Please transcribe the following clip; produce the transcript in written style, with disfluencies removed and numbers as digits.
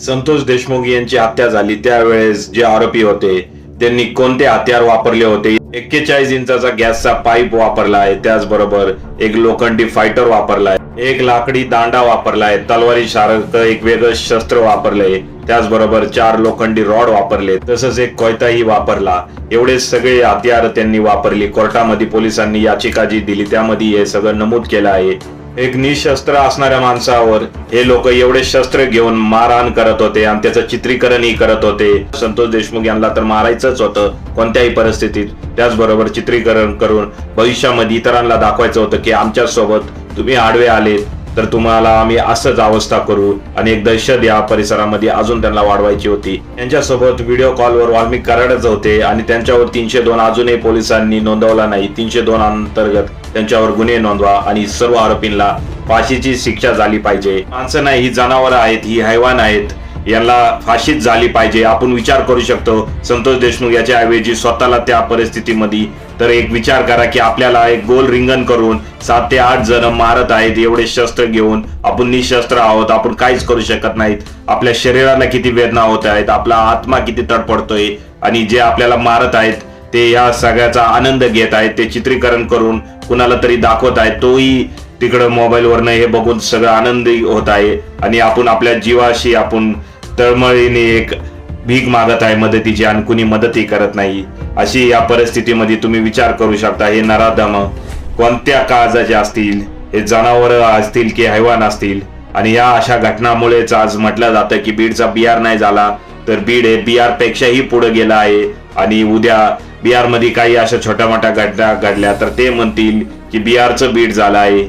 संतोष देशमुख यांची हत्या झाली त्यावेळेस जे आरोपी होते त्यांनी कोणते हत्यार वापरले होते? 41 इंचाचा गॅसचा पाईप वापरला आहे, त्याचबरोबर एक लोखंडी फायटर वापरला आहे, एक लाकडी दांडा वापरला आहे, तलवारी सारखं एक वेगळं शस्त्र वापरलंय, त्याचबरोबर 4 लोखंडी रॉड वापरले, तसंच एक कोयताही वापरला. एवढे सगळे हत्यार त्यांनी वापरली. कोर्टामध्ये पोलिसांनी याचिका जी दिली त्यामध्ये हे सगळं नमूद केलं आहे. एक निशस्त्र असणाऱ्या माणसावर हे लोक एवढे शस्त्र घेऊन मारहाण करत होते आणि त्याचं चित्रीकरणही करत होते. संतोष देशमुख यांना तर मारायचंच होतं कोणत्याही परिस्थितीत. त्याचबरोबर चित्रीकरण करून भविष्यामध्ये इतरांना दाखवायचं होतं की आमच्या सोबत तुम्ही आडवे आलेत तर तुम्हाला आम्ही असंच अवस्था करू, आणि एक दहशत या परिसरामध्ये अजून त्यांना वाढवायची होती. यांच्यासोबत व्हिडिओ कॉलवर वाल्मिक कराडच होते आणि त्यांच्यावर 302 अजूनही पोलिसांनी नोंदवला नाही. 302 अंतर्गत त्यांच्यावर गुन्हे नोंदवा आणि सर्व आरोपींना फाशीची शिक्षा झाली पाहिजे. माणसं नाही, ही जनावरं आहेत, ही हैवान आहेत, यांना फाशीच झाली पाहिजे. आपण विचार करू शकतो संतोष देशमुख याच्या ऐवजी स्वतःला त्या परिस्थितीमध्ये, तर एक विचार करा की आपल्याला एक गोल रिंगण करून 7 ते 8 जण मारत आहेत एवढे शस्त्र घेऊन. आपण निशस्त्र आहोत, आपण काहीच करू शकत नाहीत. आपल्या शरीराला किती वेदना होत आहेत, आपला आत्मा किती तडफडतोय, आणि जे आपल्याला मारत आहेत ते या सगळ्याचा आनंद घेत आहेत. ते चित्रीकरण करून कुणाला तरी दाखवत आहेत, तोही तिकडं मोबाईलवरनं हे बघून सगळं आनंदी होत आहे, आणि आपण आपल्या जीवाशी आपण तळमळीने एक भीक मागत आहे मदतीची, आणि कुणी मदतही करत नाही. अशी या परिस्थितीमध्ये तुम्ही विचार करू शकता हे नराधम कोणत्या काळजाचे असतील, हे जनावर असतील की हैवान असतील. आणि या अशा घटनामुळेच आज म्हटलं जातं की बीडचा बिहार नाही झाला तर बीड हे बिहार पेक्षाही पुढे गेला आहे. आणि उद्या बिहारमध्ये काही अशा छोट्या मोठ्या घटना घडल्या तर ते म्हणतील की बिहारचं बीड झालं आहे.